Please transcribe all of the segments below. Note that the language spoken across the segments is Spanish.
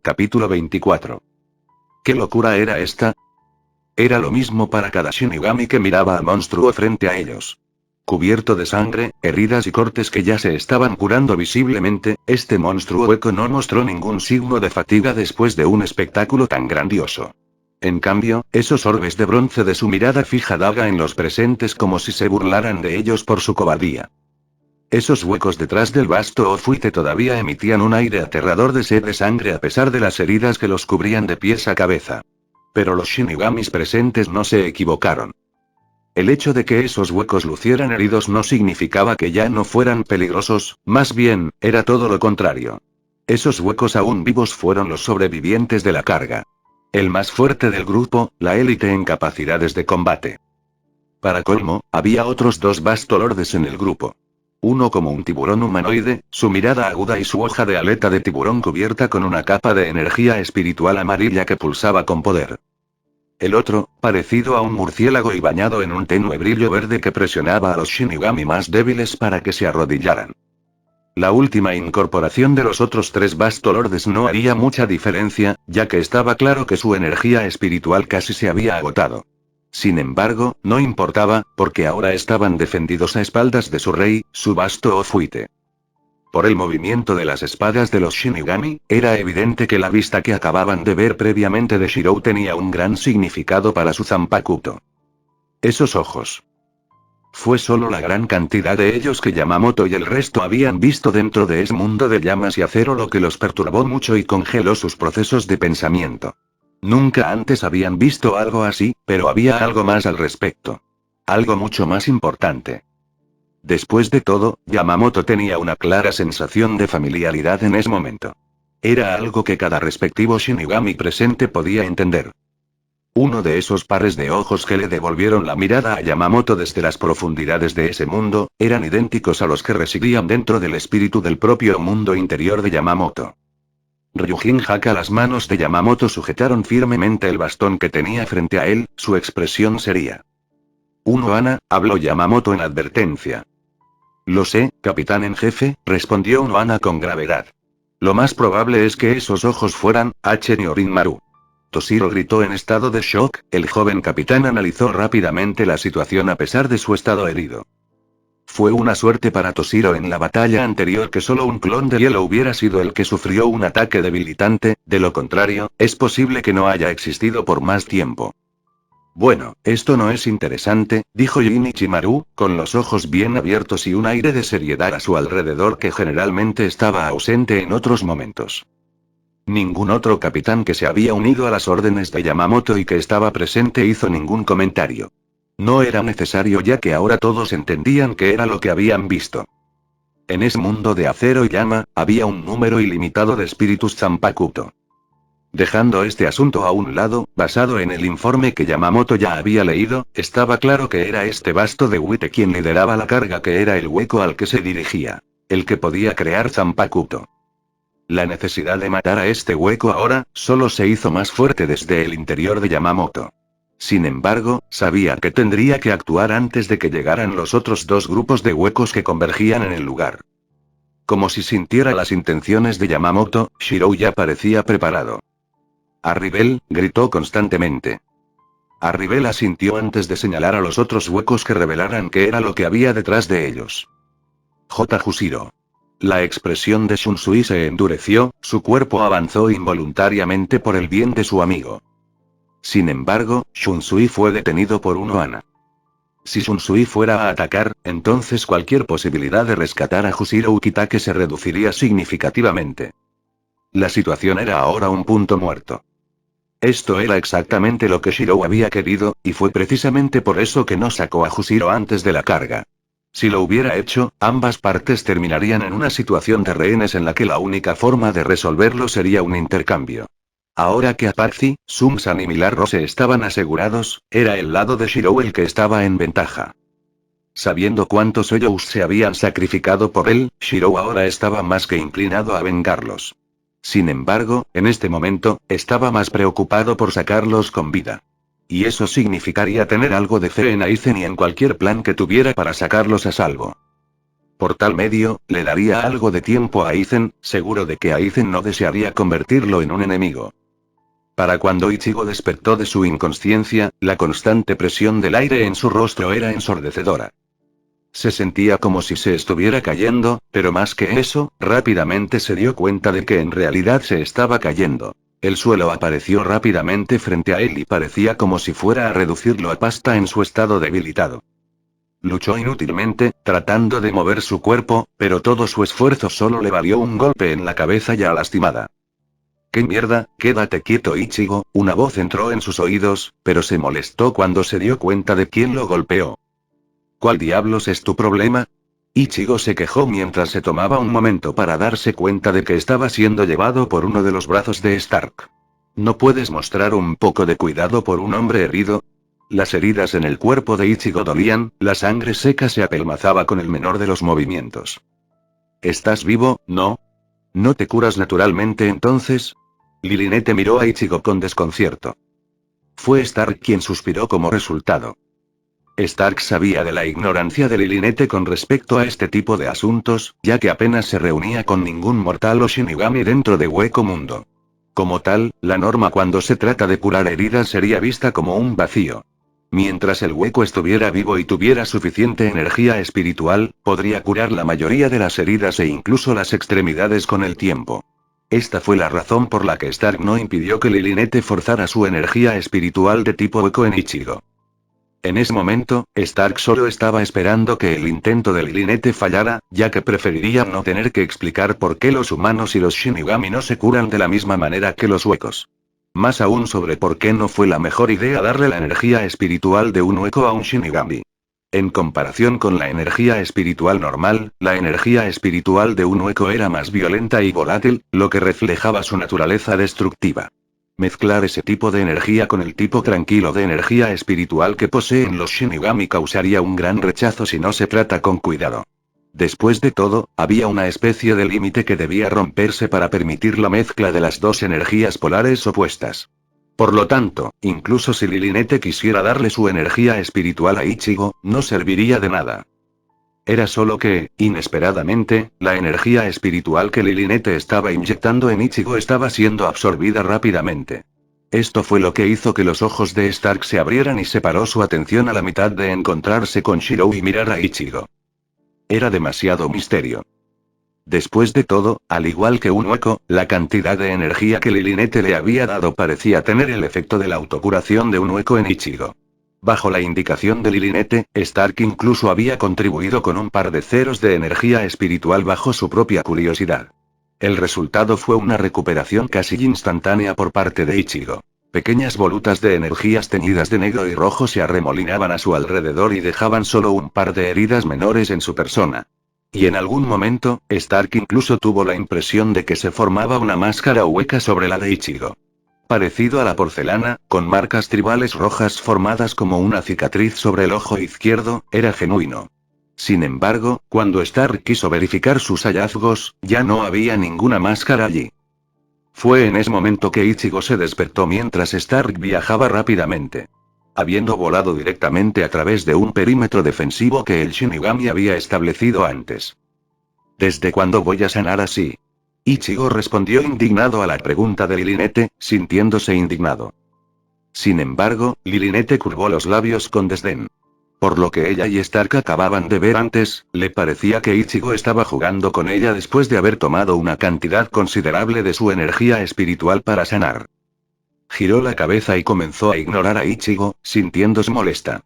Capítulo 24. ¿Qué locura era esta? Era lo mismo para cada Shinigami que miraba al monstruo frente a ellos. Cubierto de sangre, heridas y cortes que ya se estaban curando visiblemente, este monstruo hueco no mostró ningún signo de fatiga después de un espectáculo tan grandioso. En cambio, esos orbes de bronce de su mirada fija daga en los presentes como si se burlaran de ellos por su cobardía. Esos huecos detrás del vasto Ofuite todavía emitían un aire aterrador de sed de sangre a pesar de las heridas que los cubrían de pies a cabeza. Pero los Shinigamis presentes no se equivocaron. El hecho de que esos huecos lucieran heridos no significaba que ya no fueran peligrosos, más bien, era todo lo contrario. Esos huecos aún vivos fueron los sobrevivientes de la carga. El más fuerte del grupo, la élite en capacidades de combate. Para colmo, había otros dos Bastolordes en el grupo. Uno como un tiburón humanoide, su mirada aguda y su hoja de aleta de tiburón cubierta con una capa de energía espiritual amarilla que pulsaba con poder. El otro, parecido a un murciélago y bañado en un tenue brillo verde que presionaba a los Shinigami más débiles para que se arrodillaran. La última incorporación de los otros tres Bastolordes no haría mucha diferencia, ya que estaba claro que su energía espiritual casi se había agotado. Sin embargo, no importaba, porque ahora estaban defendidos a espaldas de su rey, su vasto Ofuite. Por el movimiento de las espadas de los Shinigami, era evidente que la vista que acababan de ver previamente de Shirou tenía un gran significado para su Zanpakuto. Esos ojos. Fue solo la gran cantidad de ellos que Yamamoto y el resto habían visto dentro de ese mundo de llamas y acero lo que los perturbó mucho y congeló sus procesos de pensamiento. Nunca antes habían visto algo así, pero había algo más al respecto. Algo mucho más importante. Después de todo, Yamamoto tenía una clara sensación de familiaridad en ese momento. Era algo que cada respectivo Shinigami presente podía entender. Uno de esos pares de ojos que le devolvieron la mirada a Yamamoto desde las profundidades de ese mundo, eran idénticos a los que residían dentro del espíritu del propio mundo interior de Yamamoto. Ryujin Haka. Las manos de Yamamoto sujetaron firmemente el bastón que tenía frente a él, su expresión seria. Unohana, habló Yamamoto en advertencia. Lo sé, capitán en jefe, respondió Unohana con gravedad. Lo más probable es que esos ojos fueran H. Orinmaru. Toshiro gritó en estado de shock. El joven capitán analizó rápidamente la situación a pesar de su estado herido. Fue una suerte para Toshiro en la batalla anterior que solo un clon de hielo hubiera sido el que sufrió un ataque debilitante, de lo contrario, es posible que no haya existido por más tiempo. Bueno, esto no es interesante, dijo Shinichimaru, con los ojos bien abiertos y un aire de seriedad a su alrededor que generalmente estaba ausente en otros momentos. Ningún otro capitán que se había unido a las órdenes de Yamamoto y que estaba presente hizo ningún comentario. No era necesario ya que ahora todos entendían qué era lo que habían visto. En ese mundo de acero y llama, había un número ilimitado de espíritus Zanpakuto. Dejando este asunto a un lado, basado en el informe que Yamamoto ya había leído, estaba claro que era este vasto de Wite quien lideraba la carga que era el hueco al que se dirigía. El que podía crear Zanpakuto. La necesidad de matar a este hueco ahora, solo se hizo más fuerte desde el interior de Yamamoto. Sin embargo, sabía que tendría que actuar antes de que llegaran los otros dos grupos de huecos que convergían en el lugar. Como si sintiera las intenciones de Yamamoto, Shirou ya parecía preparado. Arribel, gritó constantemente. Arribel asintió antes de señalar a los otros huecos que revelaran qué era lo que había detrás de ellos. J. Jushiro. La expresión de Shunsui se endureció, su cuerpo avanzó involuntariamente por el bien de su amigo. Sin embargo, Shunsui fue detenido por Unohana. Si Shunsui fuera a atacar, entonces cualquier posibilidad de rescatar a Jushiro Ukitake se reduciría significativamente. La situación era ahora un punto muerto. Esto era exactamente lo que Shirou había querido, y fue precisamente por eso que no sacó a Jushiro antes de la carga. Si lo hubiera hecho, ambas partes terminarían en una situación de rehenes en la que la única forma de resolverlo sería un intercambio. Ahora que Apache, Sumsan y Milar Rose estaban asegurados, era el lado de Shirou el que estaba en ventaja. Sabiendo cuántos Eiyous se habían sacrificado por él, Shirou ahora estaba más que inclinado a vengarlos. Sin embargo, en este momento, estaba más preocupado por sacarlos con vida. Y eso significaría tener algo de fe en Aizen y en cualquier plan que tuviera para sacarlos a salvo. Por tal medio, le daría algo de tiempo a Aizen, seguro de que Aizen no desearía convertirlo en un enemigo. Para cuando Ichigo despertó de su inconsciencia, la constante presión del aire en su rostro era ensordecedora. Se sentía como si se estuviera cayendo, pero más que eso, rápidamente se dio cuenta de que en realidad se estaba cayendo. El suelo apareció rápidamente frente a él y parecía como si fuera a reducirlo a pasta en su estado debilitado. Luchó inútilmente, tratando de mover su cuerpo, pero todo su esfuerzo solo le valió un golpe en la cabeza ya lastimada. ¿Qué mierda? Quédate quieto, Ichigo. Una voz entró en sus oídos, pero se molestó cuando se dio cuenta de quién lo golpeó. ¿Cuál diablos es tu problema? Ichigo se quejó mientras se tomaba un momento para darse cuenta de que estaba siendo llevado por uno de los brazos de Stark. ¿No puedes mostrar un poco de cuidado por un hombre herido? Las heridas en el cuerpo de Ichigo dolían, la sangre seca se apelmazaba con el menor de los movimientos. ¿Estás vivo, no? ¿No te curas naturalmente entonces? Lilinete miró a Ichigo con desconcierto. Fue Stark quien suspiró como resultado. Stark sabía de la ignorancia de Lilinete con respecto a este tipo de asuntos, ya que apenas se reunía con ningún mortal o Shinigami dentro de Hueco Mundo. Como tal, la norma cuando se trata de curar heridas sería vista como un vacío. Mientras el hueco estuviera vivo y tuviera suficiente energía espiritual, podría curar la mayoría de las heridas e incluso las extremidades con el tiempo. Esta fue la razón por la que Stark no impidió que Lilinete forzara su energía espiritual de tipo hueco en Ichigo. En ese momento, Stark solo estaba esperando que el intento de Lilinete fallara, ya que preferiría no tener que explicar por qué los humanos y los Shinigami no se curan de la misma manera que los huecos. Más aún sobre por qué no fue la mejor idea darle la energía espiritual de un hueco a un Shinigami. En comparación con la energía espiritual normal, la energía espiritual de un hueco era más violenta y volátil, lo que reflejaba su naturaleza destructiva. Mezclar ese tipo de energía con el tipo tranquilo de energía espiritual que poseen los Shinigami causaría un gran rechazo si no se trata con cuidado. Después de todo, había una especie de límite que debía romperse para permitir la mezcla de las dos energías polares opuestas. Por lo tanto, incluso si Lilinete quisiera darle su energía espiritual a Ichigo, no serviría de nada. Era solo que, inesperadamente, la energía espiritual que Lilinete estaba inyectando en Ichigo estaba siendo absorbida rápidamente. Esto fue lo que hizo que los ojos de Stark se abrieran y separó su atención a la mitad de encontrarse con Shirou y mirar a Ichigo. Era demasiado misterio. Después de todo, al igual que un hueco, la cantidad de energía que Lilinete le había dado parecía tener el efecto de la autocuración de un hueco en Ichigo. Bajo la indicación de Lilinete, Stark incluso había contribuido con un par de ceros de energía espiritual bajo su propia curiosidad. El resultado fue una recuperación casi instantánea por parte de Ichigo. Pequeñas volutas de energías teñidas de negro y rojo se arremolinaban a su alrededor y dejaban solo un par de heridas menores en su persona. Y en algún momento, Stark incluso tuvo la impresión de que se formaba una máscara hueca sobre la de Ichigo. Parecido a la porcelana, con marcas tribales rojas formadas como una cicatriz sobre el ojo izquierdo, era genuino. Sin embargo, cuando Stark quiso verificar sus hallazgos, ya no había ninguna máscara allí. Fue en ese momento que Ichigo se despertó mientras Stark viajaba rápidamente. Habiendo volado directamente a través de un perímetro defensivo que el Shinigami había establecido antes. ¿Desde cuándo voy a sanar así? Ichigo respondió indignado a la pregunta de Lilinete, sintiéndose indignado. Sin embargo, Lilinete curvó los labios con desdén. Por lo que ella y Stark acababan de ver antes, le parecía que Ichigo estaba jugando con ella después de haber tomado una cantidad considerable de su energía espiritual para sanar. Giró la cabeza y comenzó a ignorar a Ichigo, sintiéndose molesta.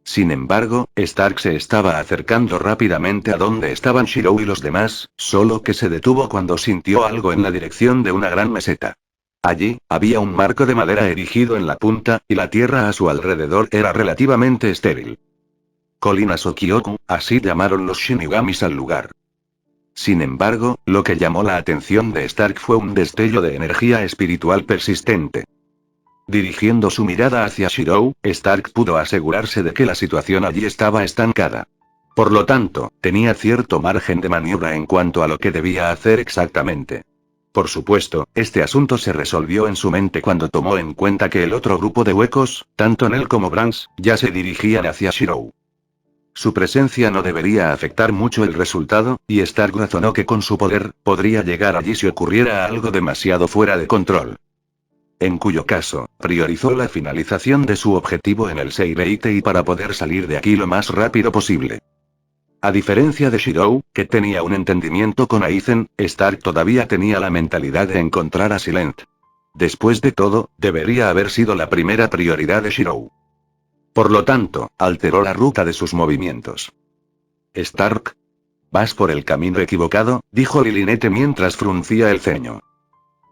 Sin embargo, Stark se estaba acercando rápidamente a donde estaban Shirou y los demás, solo que se detuvo cuando sintió algo en la dirección de una gran meseta. Allí, había un marco de madera erigido en la punta, y la tierra a su alrededor era relativamente estéril. Colina Sokyoku, así llamaron los Shinigamis al lugar. Sin embargo, lo que llamó la atención de Stark fue un destello de energía espiritual persistente. Dirigiendo su mirada hacia Shirou, Stark pudo asegurarse de que la situación allí estaba estancada. Por lo tanto, tenía cierto margen de maniobra en cuanto a lo que debía hacer exactamente. Por supuesto, este asunto se resolvió en su mente cuando tomó en cuenta que el otro grupo de huecos, tanto Nel como Branks, ya se dirigían hacia Shirou. Su presencia no debería afectar mucho el resultado, y Stark razonó que con su poder, podría llegar allí si ocurriera algo demasiado fuera de control. En cuyo caso, priorizó la finalización de su objetivo en el Seireite y para poder salir de aquí lo más rápido posible. A diferencia de Shirou, que tenía un entendimiento con Aizen, Stark todavía tenía la mentalidad de encontrar a Silent. Después de todo, debería haber sido la primera prioridad de Shirou. Por lo tanto, alteró la ruta de sus movimientos. Stark. Vas por el camino equivocado, dijo Lilinette mientras fruncía el ceño.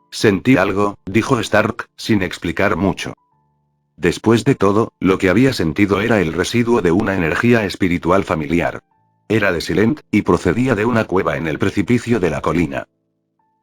Sentí algo, dijo Stark, sin explicar mucho. Después de todo, lo que había sentido era el residuo de una energía espiritual familiar. Era de Silent, y procedía de una cueva en el precipicio de la colina.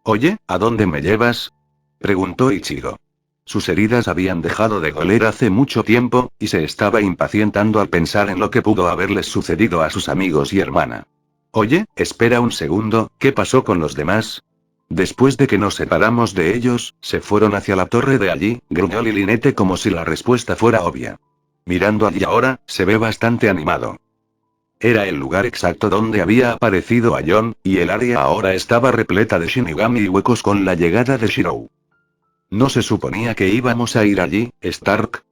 Oye, ¿a dónde me llevas? Preguntó Ichigo. Sus heridas habían dejado de doler hace mucho tiempo, y se estaba impacientando al pensar en lo que pudo haberles sucedido a sus amigos y hermana. Oye, espera un segundo, ¿qué pasó con los demás? Después de que nos separamos de ellos, se fueron hacia la torre de allí, gruñó Lilinette como si la respuesta fuera obvia. Mirando allí ahora, se ve bastante animado. Era el lugar exacto donde había aparecido a Jon, y el área ahora estaba repleta de Shinigami y huecos con la llegada de Shirou. ¿No se suponía que íbamos a ir allí, Stark?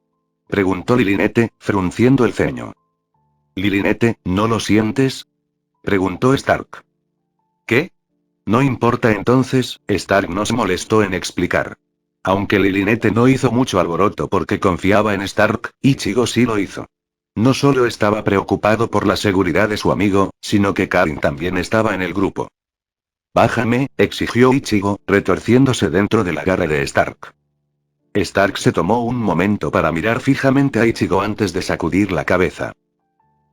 Preguntó Lilinette, frunciendo el ceño. Lilinette, ¿no lo sientes? Preguntó Stark. ¿Qué? No importa entonces, Stark no se molestó en explicar. Aunque Lilinette no hizo mucho alboroto porque confiaba en Stark, Ichigo sí lo hizo. No solo estaba preocupado por la seguridad de su amigo, sino que Karin también estaba en el grupo. Bájame, exigió Ichigo, retorciéndose dentro del agarre de Stark. Stark se tomó un momento para mirar fijamente a Ichigo antes de sacudir la cabeza.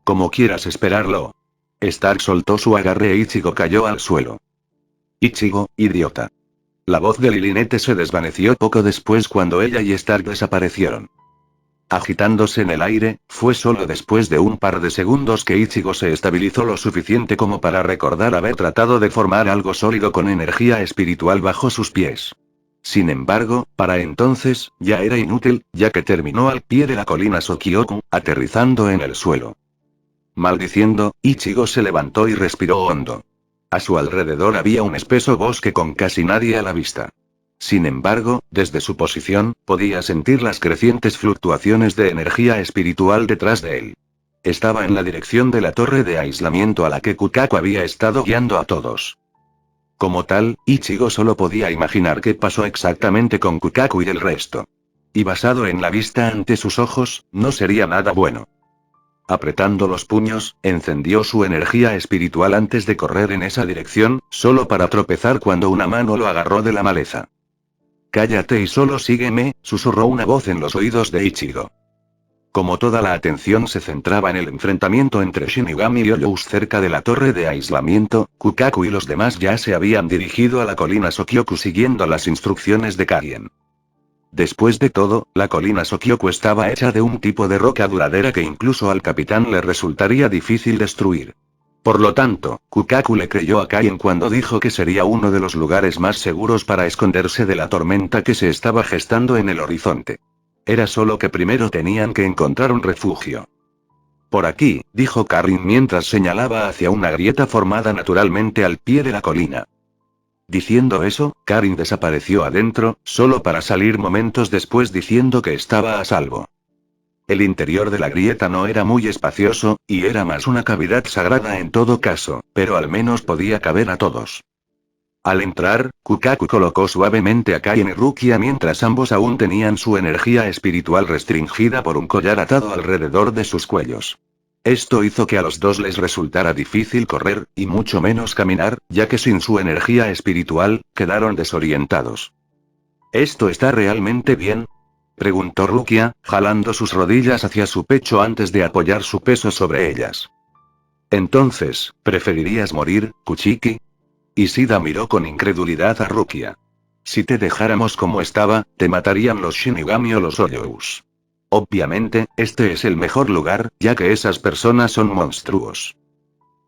Como quieras esperarlo. Stark soltó su agarre e Ichigo cayó al suelo. Ichigo, idiota. La voz de Lilinette se desvaneció poco después cuando ella y Stark desaparecieron. Agitándose en el aire, fue solo después de un par de segundos que Ichigo se estabilizó lo suficiente como para recordar haber tratado de formar algo sólido con energía espiritual bajo sus pies. Sin embargo, para entonces, ya era inútil, ya que terminó al pie de la colina Sokioku, aterrizando en el suelo. Maldiciendo, Ichigo se levantó y respiró hondo. A su alrededor había un espeso bosque con casi nadie a la vista. Sin embargo, desde su posición, podía sentir las crecientes fluctuaciones de energía espiritual detrás de él. Estaba en la dirección de la torre de aislamiento a la que Kukaku había estado guiando a todos. Como tal, Ichigo solo podía imaginar qué pasó exactamente con Kukaku y el resto. Y basado en la vista ante sus ojos, no sería nada bueno. Apretando los puños, encendió su energía espiritual antes de correr en esa dirección, solo para tropezar cuando una mano lo agarró de la maleza. Cállate y solo sígueme, susurró una voz en los oídos de Ichigo. Como toda la atención se centraba en el enfrentamiento entre Shinigami y Oyous cerca de la torre de aislamiento, Kukaku y los demás ya se habían dirigido a la colina Sokyoku siguiendo las instrucciones de Karien. Después de todo, la colina Sokyoku estaba hecha de un tipo de roca duradera que incluso al capitán le resultaría difícil destruir. Por lo tanto, Kukaku le creyó a Kaien cuando dijo que sería uno de los lugares más seguros para esconderse de la tormenta que se estaba gestando en el horizonte. Era solo que primero tenían que encontrar un refugio. Por aquí, dijo Karin mientras señalaba hacia una grieta formada naturalmente al pie de la colina. Diciendo eso, Karin desapareció adentro, solo para salir momentos después diciendo que estaba a salvo. El interior de la grieta no era muy espacioso, y era más una cavidad sagrada en todo caso, pero al menos podía caber a todos. Al entrar, Kukaku colocó suavemente a Kaien y Rukia mientras ambos aún tenían su energía espiritual restringida por un collar atado alrededor de sus cuellos. Esto hizo que a los dos les resultara difícil correr, y mucho menos caminar, ya que sin su energía espiritual, quedaron desorientados. ¿Esto está realmente bien? Preguntó Rukia, jalando sus rodillas hacia su pecho antes de apoyar su peso sobre ellas. Entonces, ¿preferirías morir, Kuchiki? Ishida miró con incredulidad a Rukia. Si te dejáramos como estaba, te matarían los Shinigami o los Oyous. Obviamente, este es el mejor lugar, ya que esas personas son monstruos.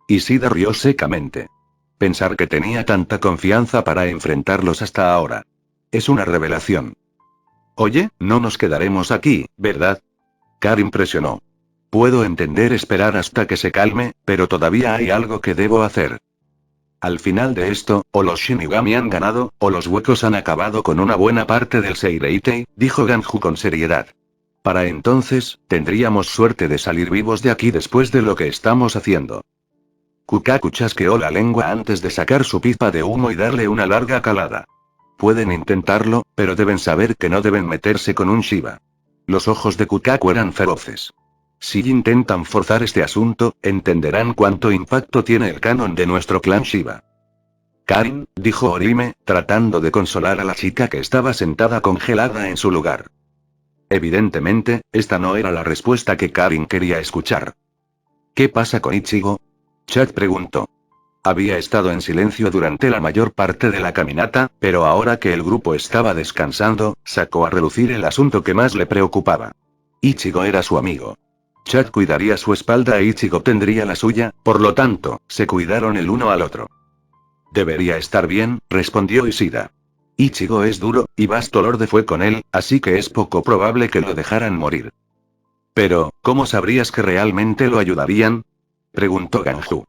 Ishida rió secamente. Pensar que tenía tanta confianza para enfrentarlos hasta ahora. Es una revelación. Oye, no nos quedaremos aquí, ¿verdad? Karin presionó. Puedo entender esperar hasta que se calme, pero todavía hay algo que debo hacer. Al final de esto, o los Shinigami han ganado, o los huecos han acabado con una buena parte del Seireitei, dijo Ganju con seriedad. Para entonces, tendríamos suerte de salir vivos de aquí después de lo que estamos haciendo. Kukaku chasqueó la lengua antes de sacar su pipa de humo y darle una larga calada. Pueden intentarlo, pero deben saber que no deben meterse con un Shiba. Los ojos de Kukaku eran feroces. Si intentan forzar este asunto, entenderán cuánto impacto tiene el canon de nuestro clan Shiba. Karin, dijo Orihime, tratando de consolar a la chica que estaba sentada congelada en su lugar. Evidentemente, esta no era la respuesta que Karin quería escuchar. ¿Qué pasa con Ichigo? Chad preguntó. Había estado en silencio durante la mayor parte de la caminata, pero ahora que el grupo estaba descansando, sacó a relucir el asunto que más le preocupaba. Ichigo era su amigo. Chad cuidaría su espalda e Ichigo tendría la suya, por lo tanto, se cuidaron el uno al otro. Debería estar bien, respondió Ishida. Ichigo es duro, y Basto Lorde fue con él, así que es poco probable que lo dejaran morir. Pero, ¿cómo sabrías que realmente lo ayudarían? Preguntó Ganju.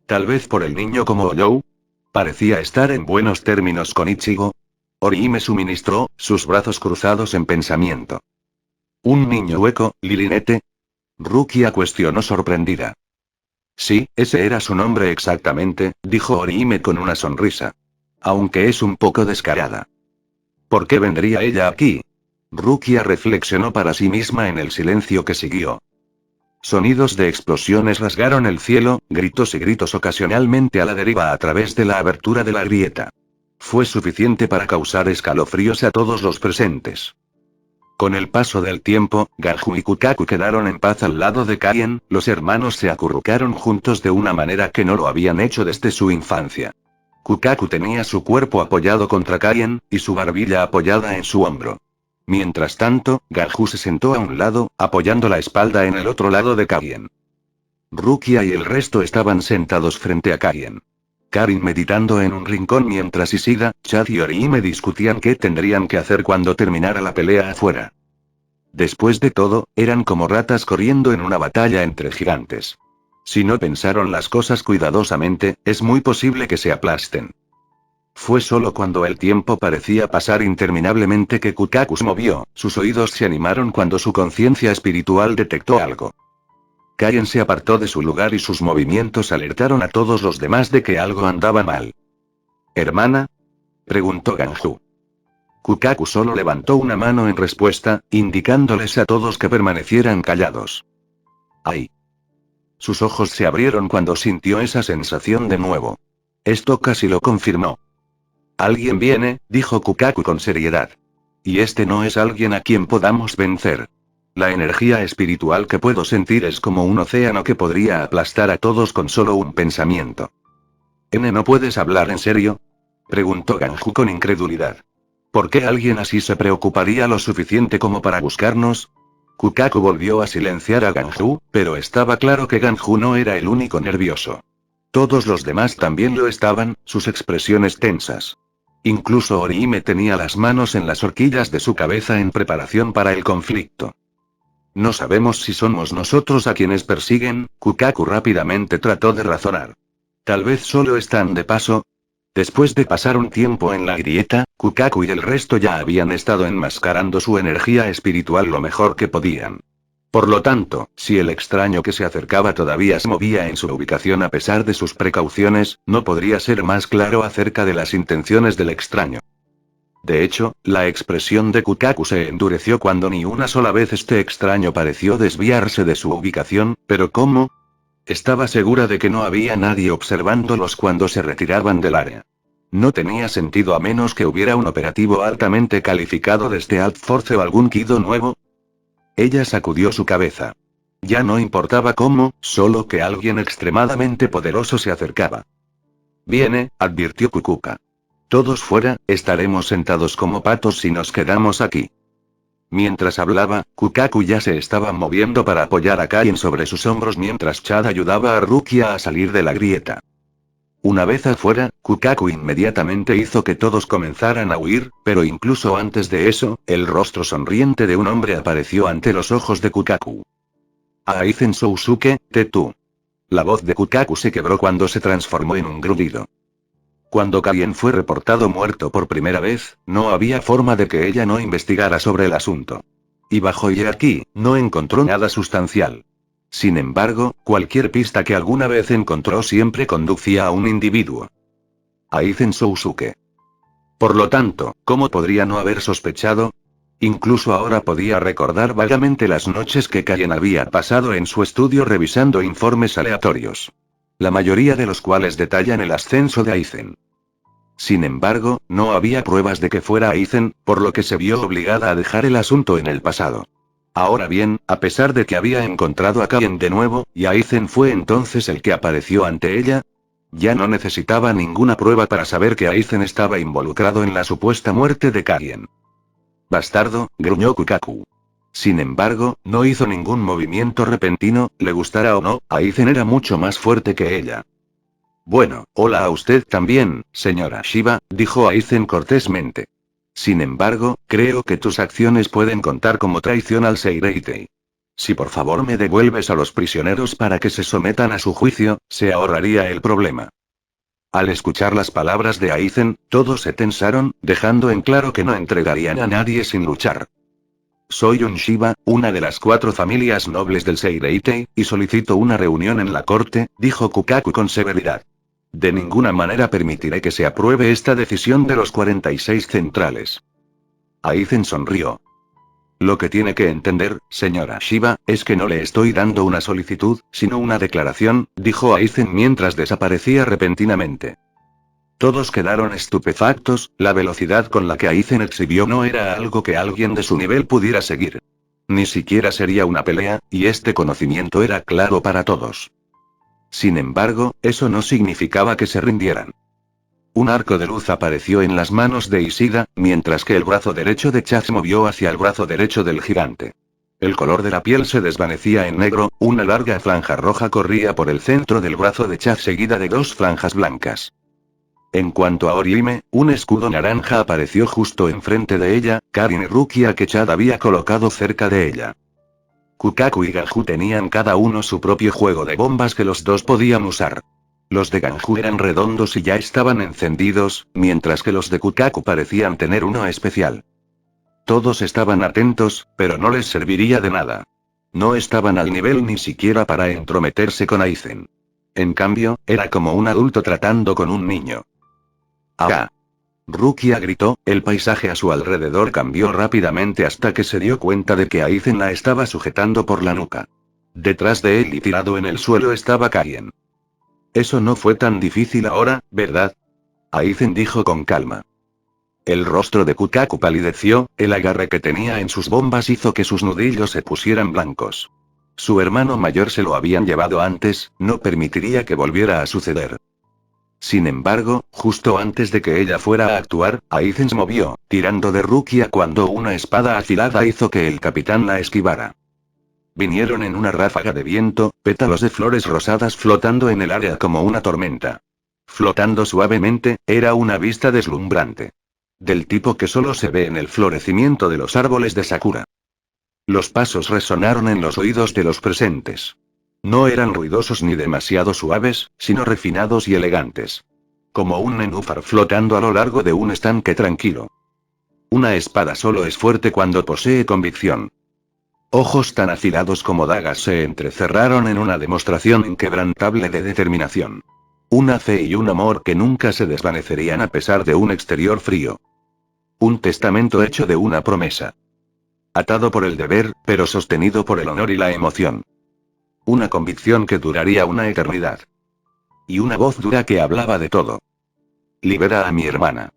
Tal vez por el niño como Oyou. Parecía estar en buenos términos con Ichigo. Orihime suministró, sus brazos cruzados en pensamiento. ¿Un niño hueco, Lilinete? Rukia cuestionó sorprendida. Sí, ese era su nombre exactamente, dijo Orihime con una sonrisa. Aunque es un poco descarada. ¿Por qué vendría ella aquí? Rukia reflexionó para sí misma en el silencio que siguió. Sonidos de explosiones rasgaron el cielo, gritos y gritos ocasionalmente a la deriva a través de la abertura de la grieta. Fue suficiente para causar escalofríos a todos los presentes. Con el paso del tiempo, Ganju y Kukaku quedaron en paz al lado de Kaien, los hermanos se acurrucaron juntos de una manera que no lo habían hecho desde su infancia. Kukaku tenía su cuerpo apoyado contra Kaien, y su barbilla apoyada en su hombro. Mientras tanto, Ganju se sentó a un lado, apoyando la espalda en el otro lado de Kaien. Rukia y el resto estaban sentados frente a Kaien. Karin meditando en un rincón mientras Ishida, Chad y Orihime discutían qué tendrían que hacer cuando terminara la pelea afuera. Después de todo, eran como ratas corriendo en una batalla entre gigantes. Si no pensaron las cosas cuidadosamente, es muy posible que se aplasten. Fue solo cuando el tiempo parecía pasar interminablemente que Kukaku se movió, sus oídos se animaron cuando su conciencia espiritual detectó algo. Kaien se apartó de su lugar y sus movimientos alertaron a todos los demás de que algo andaba mal. ¿Hermana? Preguntó Ganju. Kukaku solo levantó una mano en respuesta, indicándoles a todos que permanecieran callados. ¡Ay! Sus ojos se abrieron cuando sintió esa sensación de nuevo. Esto casi lo confirmó. Alguien viene, dijo Kukaku con seriedad. Y este no es alguien a quien podamos vencer. La energía espiritual que puedo sentir es como un océano que podría aplastar a todos con solo un pensamiento. ¿No puedes hablar en serio? Preguntó Ganju con incredulidad. ¿Por qué alguien así se preocuparía lo suficiente como para buscarnos? Kukaku volvió a silenciar a Ganju, pero estaba claro que Ganju no era el único nervioso. Todos los demás también lo estaban, sus expresiones tensas. Incluso Orihime tenía las manos en las horquillas de su cabeza en preparación para el conflicto. No sabemos si somos nosotros a quienes persiguen, Kukaku rápidamente trató de razonar. Tal vez solo están de paso. Después de pasar un tiempo en la grieta, Kukaku y el resto ya habían estado enmascarando su energía espiritual lo mejor que podían. Por lo tanto, si el extraño que se acercaba todavía se movía en su ubicación a pesar de sus precauciones, no podría ser más claro acerca de las intenciones del extraño. De hecho, la expresión de Kukaku se endureció cuando ni una sola vez este extraño pareció desviarse de su ubicación, pero ¿cómo? Estaba segura de que no había nadie observándolos cuando se retiraban del área. No tenía sentido a menos que hubiera un operativo altamente calificado desde Alt Force o algún Kido nuevo. Ella sacudió su cabeza. Ya no importaba cómo, solo que alguien extremadamente poderoso se acercaba. Viene, advirtió Kukuka. Todos fuera, estaremos sentados como patos si nos quedamos aquí. Mientras hablaba, Kukaku ya se estaba moviendo para apoyar a Kaien sobre sus hombros mientras Chad ayudaba a Rukia a salir de la grieta. Una vez afuera, Kukaku inmediatamente hizo que todos comenzaran a huir, pero incluso antes de eso, el rostro sonriente de un hombre apareció ante los ojos de Kukaku. A Aizen Sousuke, tú. La voz de Kukaku se quebró cuando se transformó en un grudido. Cuando Karien fue reportado muerto por primera vez, no había forma de que ella no investigara sobre el asunto. Y bajo aquí, no encontró nada sustancial. Sin embargo, cualquier pista que alguna vez encontró siempre conducía a un individuo. Aizen Sousuke. Por lo tanto, ¿cómo podría no haber sospechado? Incluso ahora podía recordar vagamente las noches que Karien había pasado en su estudio revisando informes aleatorios. La mayoría de los cuales detallan el ascenso de Aizen. Sin embargo, no había pruebas de que fuera Aizen, por lo que se vio obligada a dejar el asunto en el pasado. Ahora bien, a pesar de que había encontrado a Karien de nuevo, y Aizen fue entonces el que apareció ante ella, ya no necesitaba ninguna prueba para saber que Aizen estaba involucrado en la supuesta muerte de Karien. Bastardo, gruñó Kukaku. Sin embargo, no hizo ningún movimiento repentino, le gustara o no, Aizen era mucho más fuerte que ella. Bueno, hola a usted también, señora Shiba, dijo Aizen cortésmente. Sin embargo, creo que tus acciones pueden contar como traición al Seireitei. Si por favor me devuelves a los prisioneros para que se sometan a su juicio, se ahorraría el problema. Al escuchar las palabras de Aizen, todos se tensaron, dejando en claro que no entregarían a nadie sin luchar. Soy un Shiba, una de las 4 familias nobles del Seireitei, y solicito una reunión en la corte, dijo Kukaku con severidad. De ninguna manera permitiré que se apruebe esta decisión de los 46 centrales. Aizen sonrió. Lo que tiene que entender, señora Shiba, es que no le estoy dando una solicitud, sino una declaración, dijo Aizen mientras desaparecía repentinamente. Todos quedaron estupefactos, la velocidad con la que Aizen exhibió no era algo que alguien de su nivel pudiera seguir. Ni siquiera sería una pelea, y este conocimiento era claro para todos. Sin embargo, eso no significaba que se rindieran. Un arco de luz apareció en las manos de Ishida, mientras que el brazo derecho de Chaz se movió hacia el brazo derecho del gigante. El color de la piel se desvanecía en negro, una larga franja roja corría por el centro del brazo de Chaz seguida de 2 franjas blancas. En cuanto a Orihime, un escudo naranja apareció justo enfrente de ella, Karin y Rukia que Chad había colocado cerca de ella. Kukaku y Ganju tenían cada uno su propio juego de bombas que los dos podían usar. Los de Ganju eran redondos y ya estaban encendidos, mientras que los de Kukaku parecían tener uno especial. Todos estaban atentos, pero no les serviría de nada. No estaban al nivel ni siquiera para entrometerse con Aizen. En cambio, era como un adulto tratando con un niño. ¡Ah! Rukia gritó, el paisaje a su alrededor cambió rápidamente hasta que se dio cuenta de que Aizen la estaba sujetando por la nuca. Detrás de él y tirado en el suelo estaba Karien. Eso no fue tan difícil ahora, ¿verdad? Aizen dijo con calma. El rostro de Kukaku palideció, el agarre que tenía en sus bombas hizo que sus nudillos se pusieran blancos. Su hermano mayor se lo habían llevado antes, no permitiría que volviera a suceder. Sin embargo, justo antes de que ella fuera a actuar, Aizen se movió, tirando de Rukia cuando una espada afilada hizo que el capitán la esquivara. Vinieron en una ráfaga de viento, pétalos de flores rosadas flotando en el área como una tormenta. Flotando suavemente, era una vista deslumbrante. Del tipo que solo se ve en el florecimiento de los árboles de Sakura. Los pasos resonaron en los oídos de los presentes. No eran ruidosos ni demasiado suaves, sino refinados y elegantes. Como un nenúfar flotando a lo largo de un estanque tranquilo. Una espada solo es fuerte cuando posee convicción. Ojos tan afilados como dagas se entrecerraron en una demostración inquebrantable de determinación. Una fe y un amor que nunca se desvanecerían a pesar de un exterior frío. Un testamento hecho de una promesa. Atado por el deber, pero sostenido por el honor y la emoción. Una convicción que duraría una eternidad. Y una voz dura que hablaba de todo. Libera a mi hermana.